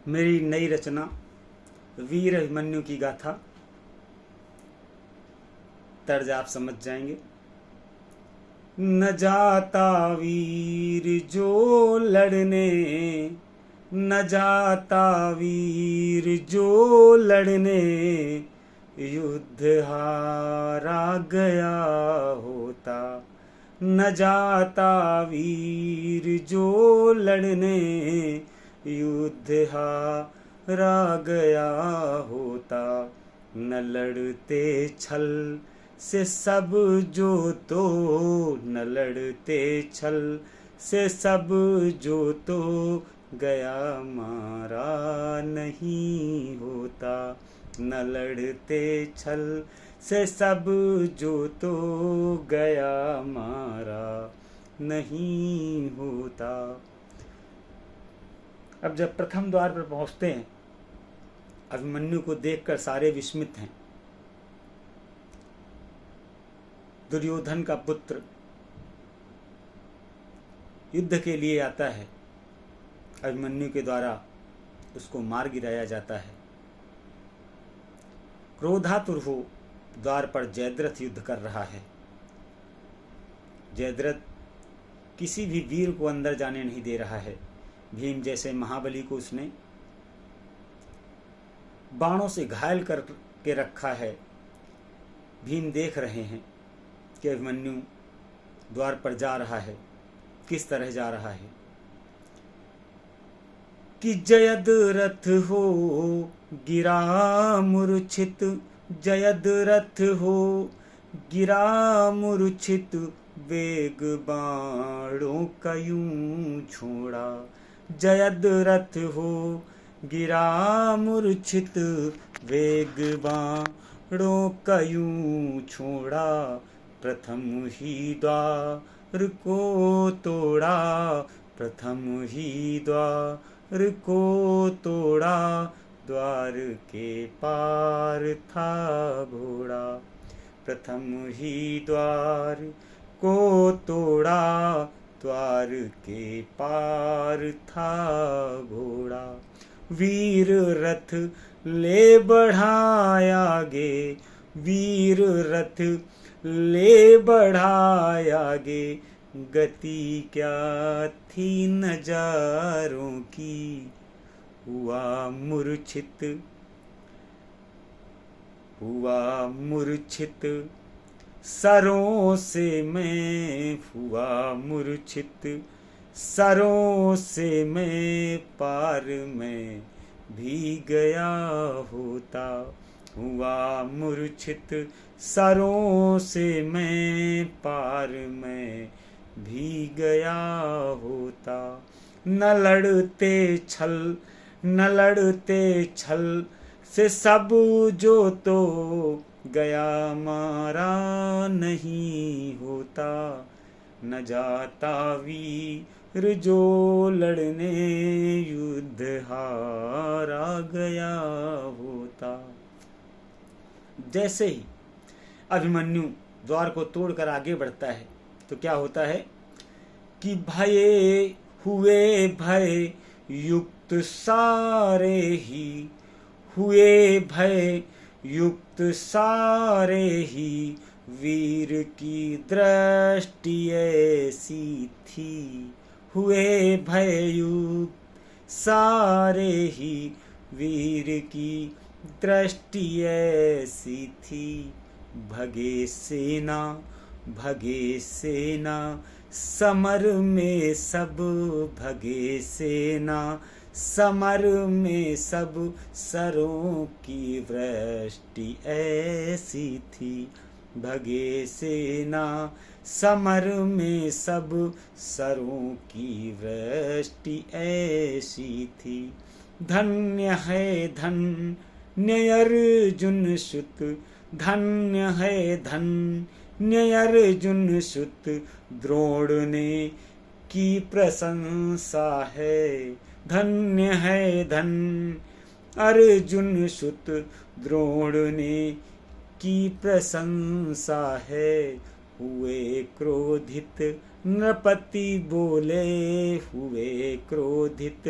मेरी नई रचना वीर अभिमन्यु की गाथा। तर्ज आप समझ जाएंगे। न जाता वीर जो लड़ने, न जाता वीर जो लड़ने, युद्ध हारा गया होता। न जाता वीर जो लड़ने, युद्ध हारा गया होता। न लड़ते छल से सब जो तो, न लड़ते छल से सब जो तो, गया मारा नहीं होता। न लड़ते छल से सब जो तो, गया मारा नहीं होता। अब जब प्रथम द्वार पर पहुंचते हैं, अभिमन्यु को देखकर सारे विस्मित हैं। दुर्योधन का पुत्र युद्ध के लिए आता है, अभिमन्यु के द्वारा उसको मार गिराया जाता है। क्रोधातुर हो द्वार पर जयद्रथ युद्ध कर रहा है। जयद्रथ किसी भी वीर को अंदर जाने नहीं दे रहा है। भीम जैसे महाबली को उसने बाणों से घायल करके रखा है। भीम देख रहे हैं कि अभिमन्यु द्वार पर जा रहा है, किस तरह जा रहा है। कि जयद्रथ हो गिरा मूर्छित, जयद्रथ हो गिरा मूर्छित, वेग बाणों का यूं छोड़ा। जयद्रथ हो गिरा मूर्छित, वेग बाणों का यूं छोड़ा। प्रथम ही द्वार को तोड़ा, प्रथम ही द्वार को तोड़ा। द्वार के पार था घोड़ा, प्रथम ही द्वार को तोड़ा। द्वार के पार था घोड़ा। वीर रथ ले बढ़ाया आगे, वीर रथ ले बढ़ाया आगे। गति क्या थी नजारों की, हुआ मूर्छित, हुआ मूर्छित। सरों से मैं हुआ मूर्छित, सरों से मैं पार में भी गया होता। हुआ मूर्छित, सरों से मैं पार में भी गया होता। न लड़ते छल, न लड़ते छल से सब जो तो, गया मारा नहीं होता। न जाता वीर जो लड़ने, युद्ध हारा गया होता। जैसे ही अभिमन्यु द्वार को तोड़कर आगे बढ़ता है तो क्या होता है कि भये हुए भय युक्त सारे ही, हुए भय युक्त सारे ही। वीर की दृष्टि ऐसी थी, हुए भय युक्त सारे ही। वीर की दृष्टि ऐसी थी। भगे सेना, भगे सेना, समर में सब भगे सेना। समर में सब सरों की वृष्टि ऐसी थी। भगे सेना, समर में सब सरों की वृष्टि ऐसी थी। धन्य है धन्य अर्जुन सुत, धन्य है धन्य अर्जुन सुत। द्रोण ने की प्रशंसा है, धन्य है धन्य अर्जुन सुत। द्रोण ने की प्रशंसा है। हुए क्रोधित नृपति बोले हुए क्रोधित।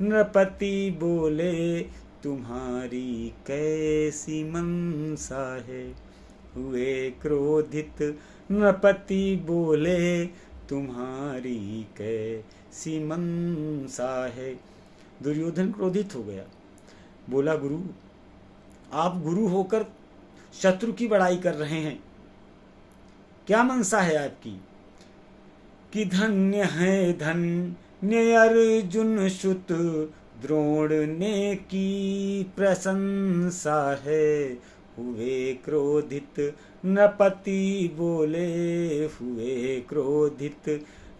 नृपति बोले तुम्हारी कैसी मनसा है, हुए क्रोधित। नृपति बोले तुम्हारी कैसी मनसा है। दुर्योधन क्रोधित हो गया, बोला गुरु आप गुरु होकर शत्रु की बड़ाई कर रहे हैं, क्या मनसा है आपकी? कि धन्य है धन्य अर्जुन सुत, द्रोण ने की प्रशंसा है, हुए क्रोधित। नृपति बोले हुए क्रोधित।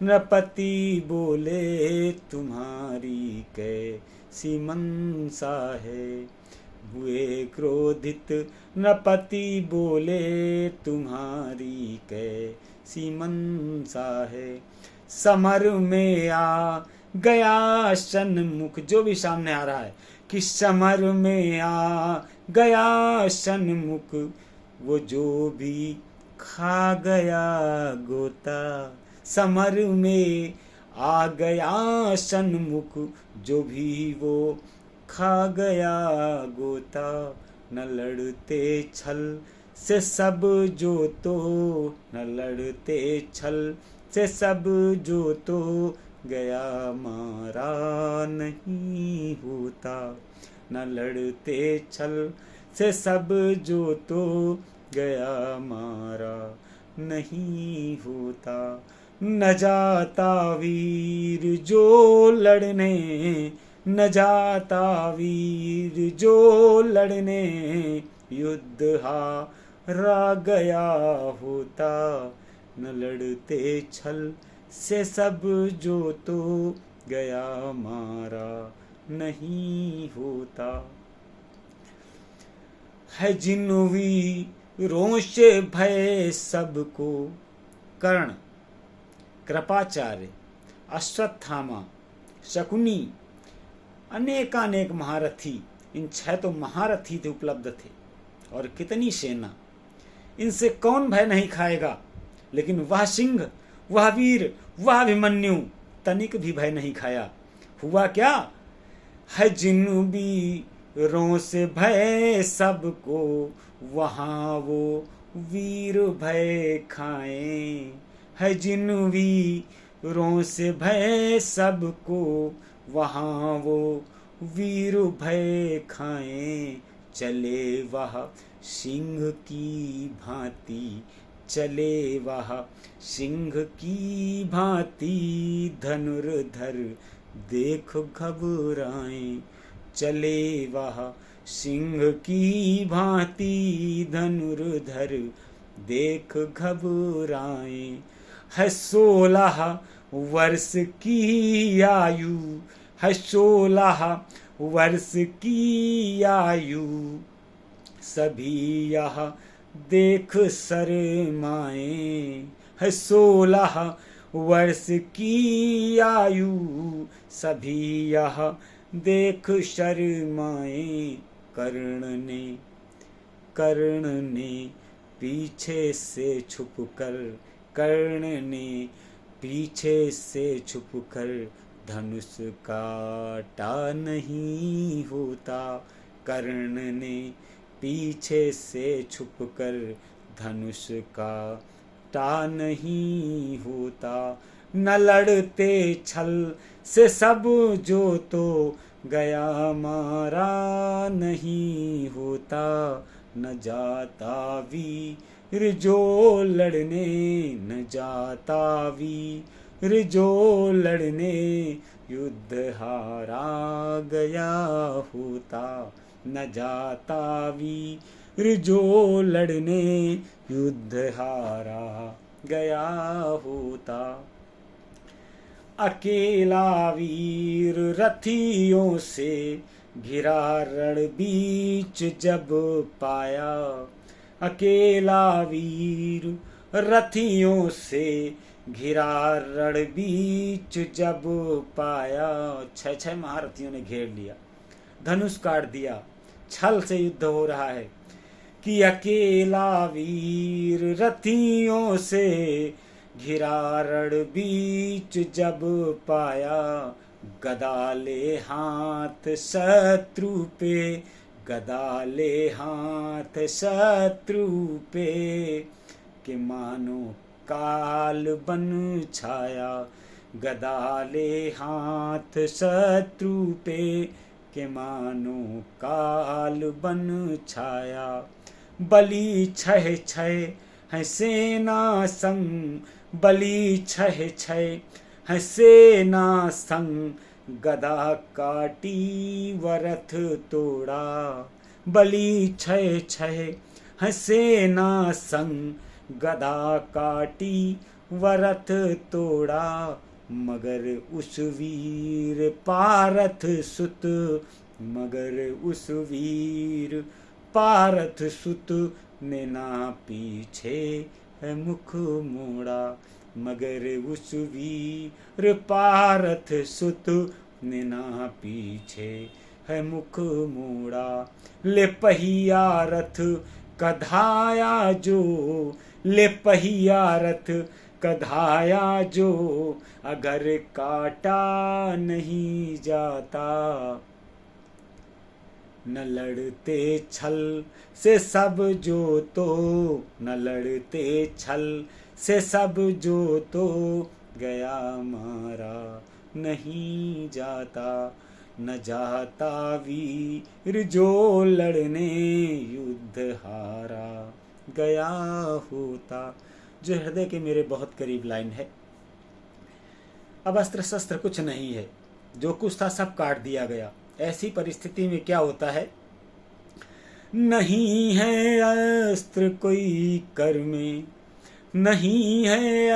नृपति बोले तुम्हारी कैसी मनसा है, हुए क्रोधित। नृपति बोले तुम्हारी कैसी मनसा है। समर में आ गया सन्मुख, जो भी सामने आ रहा है कि समर में आ गया सन्मुख, वो जो भी खा गया गोता। समर में आ गया सन्मुख, जो भी वो खा गया गोता। न लड़ते छल से सब जो तो, न लड़ते छल से सब जो तो, गया मारा नहीं होता। न लड़ते छल से सब जो तो, गया मारा नहीं होता। न जाता वीर जो लड़ने, न जाता वीर जो लड़ने, युद्ध हारा गया होता। न लड़ते छल से सब जो तो, गया मारा नहीं होता। है जिन वीरों से भय सबको, कर्ण, कृपाचार्य, अश्वत्थामा, शकुनी, अनेकानेक महारथी, इन 6 तो महारथी थे, उपलब्ध थे, और कितनी सेना, इनसे कौन भय नहीं खाएगा। लेकिन वह सिंह, वह वीर, वह अभिमन्यु तनिक भी भय नहीं खाया। हुआ क्या? है जिन वीरों से भय सबको, वहां वो वीर भय खाएं। है जिन वीरों से भय सबको, वहां वो वीर भय खाएं। चले वह सिंह की भांति, चले वह सिंह की भांति, धनुर्धर देख घबराएं। चले वह सिंह की भांति, धनुर्धर देख घबराएं। है 16 वर्ष की आयु, है 16 वर्ष की आयु, सभी यह देख शरमाए। है 16 वर्ष की आयु, सभी यह देख शरमाए। कर्ण ने पीछे से छुपकर, कर्ण ने पीछे से छुपकर, धनुष काटा नहीं होता। कर्ण ने पीछे से छुपकर, धनुष काटा नहीं होता। न लड़ते छल से सब जो तो, गया मारा नहीं होता। न जाता वीर जो लड़ने, न जाता वीर जो लड़ने, युद्ध हारा गया होता। न जाता वीर जो लड़ने, युद्ध हारा गया होता। अकेला वीर रथियों से घिरा रण बीच जब पाया। अकेला वीर रथियों से घिरा रण बीच जब पाया। 6 महारथियों ने घेर लिया, धनुष काट दिया, छल से युद्ध हो रहा है कि अकेला वीर रथियों से घिरा रण बीच जब पाया, गदा ले हाथ शत्रु पे, गदा ले हाथ शत्रु पे, कि मानो काल बन छाया, गदा ले हाथ शत्रु पे, के मानो काल बन छाया। बलि छह छह है सेना संग, बलि छह छह है सेना संग, गदा काटी वरथ तोड़ा। बलि छह छह है सेना संग, गदा काटी वरथ तोड़ा। मगर उस वीर पारथ सुत, मगर उस वीर पारथ सुत, ने ना पीछे है मुख मोड़ा। मगर उस वीर पारथ सुत, ने ना पीछे है मुख मोड़ा। ले पहिया रथ कधाया जो, ले पहिया रथ कधाया जो, अगर काटा नहीं जाता। न लड़ते छल से सब जो तो, न लड़ते छल से सब जो तो, गया मारा नहीं जाता। न जाता वीर जो लड़ने, युद्ध हारा गया होता। जो हृदय के मेरे बहुत करीब लाइन है। अब अस्त्र शस्त्र कुछ नहीं है, जो कुछ था सब काट दिया गया। ऐसी परिस्थिति में क्या होता है, नहीं है अस्त्र कोई कर में, नहीं है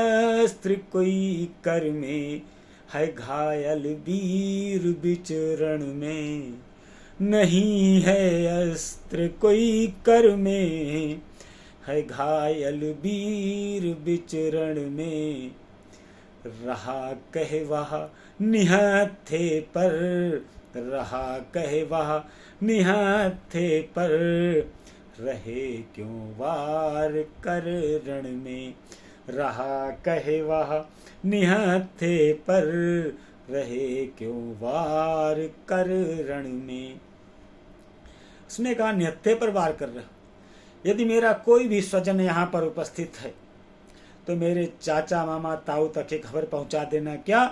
अस्त्र कोई कर में, है घायल वीर विचरण में। नहीं है अस्त्र कोई कर में, है घायल वीर विचरण में। रहा कहवा निहत्थे पर, रहा कहवा निहत्थे पर, रहे क्यों वार कर रण में। रहा कहवा निहत्थे पर, रहे क्यों वार कर रण में। उसने कहा निहत्थे पर वार कर रहा। यदि मेरा कोई भी स्वजन यहाँ पर उपस्थित है तो मेरे चाचा मामा ताऊ तक ये खबर पहुंचा देना। क्या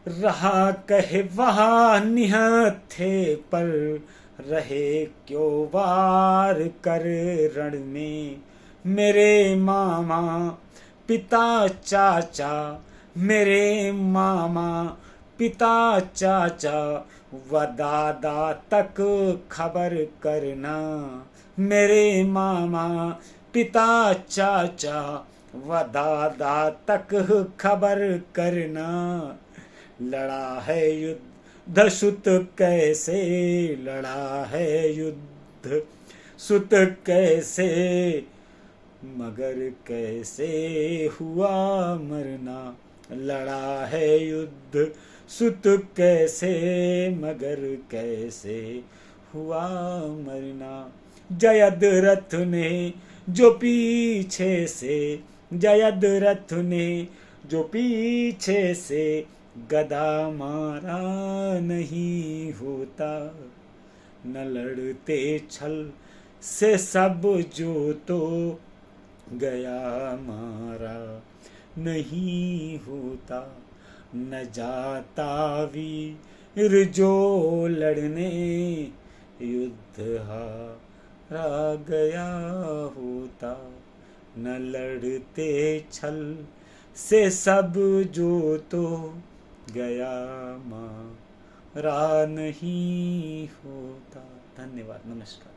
रहा कहे वहा निहत्थे पर, रहे क्यों वार कर रण में। मेरे मामा पिता चाचा, मेरे मामा पिता चाचा, व दादा तक खबर करना। मेरे मामा पिता चाचा, व दादा तक खबर करना। लड़ा है युद्ध सुत कैसे, लड़ा है युद्ध सुत कैसे, मगर कैसे हुआ मरना। लड़ा है युद्ध सुत कैसे, मगर कैसे हुआ मरना। जयद्रथ ने जो पीछे से, जयद्रथ ने जो पीछे से, गदा मारा नहीं होता। न लड़ते छल से सब जो तो, गया मारा नहीं होता। न जाता वीर जो लड़ने, युद्ध हारा गया होता। न लड़ते छल से सब जो तो, गया मारा नहीं होता। धन्यवाद, नमस्कार।